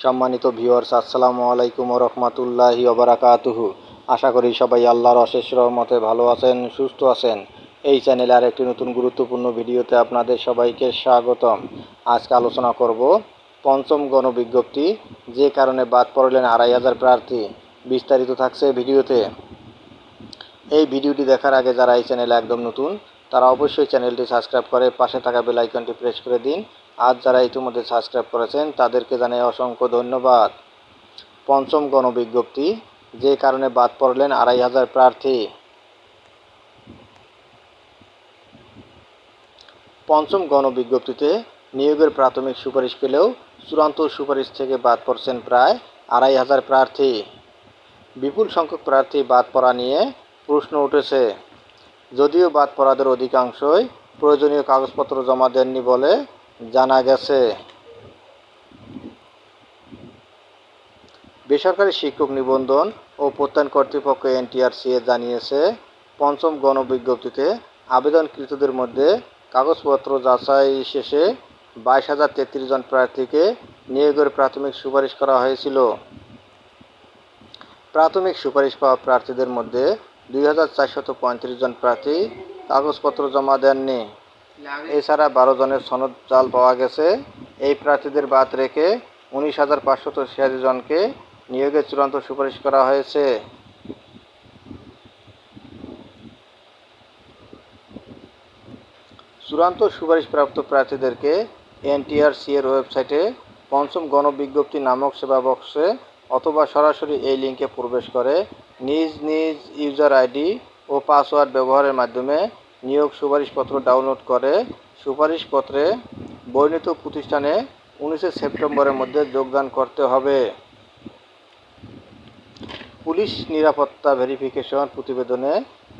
সম্মানিত ভিউয়ার্স, আসসালামু আলাইকুম ওয়া রাহমাতুল্লাহি ওয়া বারাকাতুহু। আশা করি সবাই আল্লাহর অশেষ রহমতে ভালো আছেন, সুস্থ আছেন। এই চ্যানেলে আর একটি নতুন গুরুত্বপূর্ণ ভিডিওতে আপনাদের সবাইকে স্বাগতম। আজকে আলোচনা করব পঞ্চম গণবিজ্ঞপ্তি, যে কারণে বাদ পড়লেন ২৫০০ প্রার্থী। বিস্তারিত থাকছে ভিডিওতে। এই ভিডিওটি দেখার আগে যারা এই চ্যানেলে একদম নতুন, তারা অবশ্যই চ্যানেলটি সাবস্ক্রাইব করে পাশে থাকা বেল আইকনটি প্রেস করে দিন। আজ যারা ইতিমধ্যে সাবস্ক্রাইব করেছেন তাদেরকে জানাই অসংখ্য ধন্যবাদ। পঞ্চম গণবিজ্ঞপ্তি, যে কারণে বাদ পড়লেন ২৫০০ প্রার্থী। পঞ্চম গণবিজ্ঞপ্তিতে নিয়োগের প্রাথমিক সুপারিশ পেলেও চূড়ান্ত সুপারিশ থেকে বাদ পড়ছেন প্রায় ২৫০০ প্রার্থী। বিপুল সংখ্যক প্রার্থী বাদ পড়া নিয়ে প্রশ্ন উঠেছে। যদিও বাদ পড়াদের অধিকাংশই প্রয়োজনীয় কাগজপত্র জমা দেননি বলে জানা গেছে। বেসরকারি শিক্ষক নিবন্ধন ও প্রত্যয়ন কর্তৃপক্ষ এনটিআরসিএ জানিয়েছে, পঞ্চম গণবিজ্ঞপ্তিতে আবেদনকৃতদের মধ্যে কাগজপত্র যাচাই শেষে ২২,০৩৩ জন প্রার্থীকে নিয়োগের প্রাথমিক সুপারিশ করা হয়েছিল। প্রাথমিক সুপারিশ পাওয়া প্রার্থীদের মধ্যে ২,৪৩৫ জন প্রার্থী কাগজপত্র জমা দেননি। এছাড়া ১২ জনের সনদ জাল পাওয়া গেছে। এই প্রার্থীদের বাদ রেখে ১৯,৫৮৬ জনকে নিয়োগের চূড়ান্ত সুপারিশ করা হয়েছে। চূড়ান্ত সুপারিশপ্রাপ্ত প্রার্থীদেরকে এনটিআরসি-এর ওয়েবসাইটে পঞ্চম গণবিজ্ঞপ্তি নামক সেবা বক্সে অথবা সরাসরি এই লিঙ্কে প্রবেশ করে নিজ নিজ ইউজার আইডি ও পাসওয়ার্ড ব্যবহারের মাধ্যমে নিয়োগ সুপারিশপত্র ডাউনলোড করে সুপারিশপত্রে বর্ণিত প্রতিষ্ঠানে ১৯ সেপ্টেম্বরের মধ্যে যোগদান করতে হবে। পুলিশ নিরাপত্তা ভেরিফিকেশন প্রতিবেদনে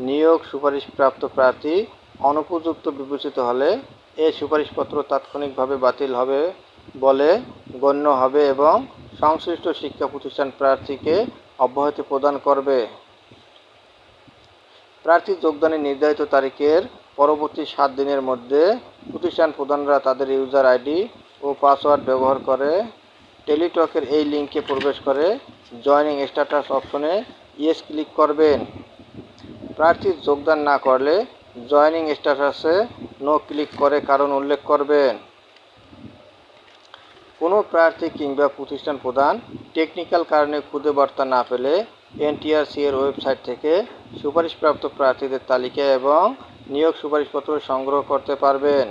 নিয়োগ সুপারিশপ্রাপ্ত প্রার্থী অনুপযুক্ত বিবেচিত হলে এই সুপারিশপত্র তাৎক্ষণিকভাবে বাতিল হবে বলে গণ্য হবে এবং সংশ্লিষ্ট শিক্ষা প্রতিষ্ঠান প্রার্থীকে অব্যাহতি প্রদান করবে। প্রার্থী যোগদানের নির্ধারিত তারিখের পরবর্তী ৭ দিনের মধ্যে প্রতিষ্ঠান প্রধানরা তাদের ইউজার আইডি ও পাসওয়ার্ড ব্যবহার করে টেলিটকের এই লিঙ্কে প্রবেশ করে জয়েনিং স্ট্যাটাস অপশনে ইয়েস ক্লিক করবেন। প্রার্থী যোগদান না করলে জয়েনিং স্ট্যাটাসে নো ক্লিক করে কারণ উল্লেখ করবেন। কোনো প্রার্থী কিংবা প্রতিষ্ঠান প্রধান টেকনিক্যাল কারণে খুদে বার্তা না পেলে এনটিআরসি-এর ওয়েবসাইট থেকে সুপারিশপ্রাপ্ত প্রার্থীদের তালিকা এবং নিয়োগ সুপারিশপত্র সংগ্রহ করতে পারবেন।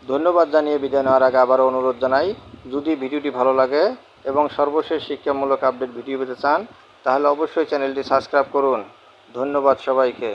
ধন্যবাদ জানিয়ে বিদায় নেওয়ার আগে আবারও অনুরোধ জানাই, যদি ভিডিওটি ভালো লাগে এবং সর্বশেষ শিক্ষামূলক আপডেট ভিডিও পেতে চান তাহলে অবশ্যই চ্যানেলটি সাবস্ক্রাইব করুন। ধন্যবাদ সবাইকে।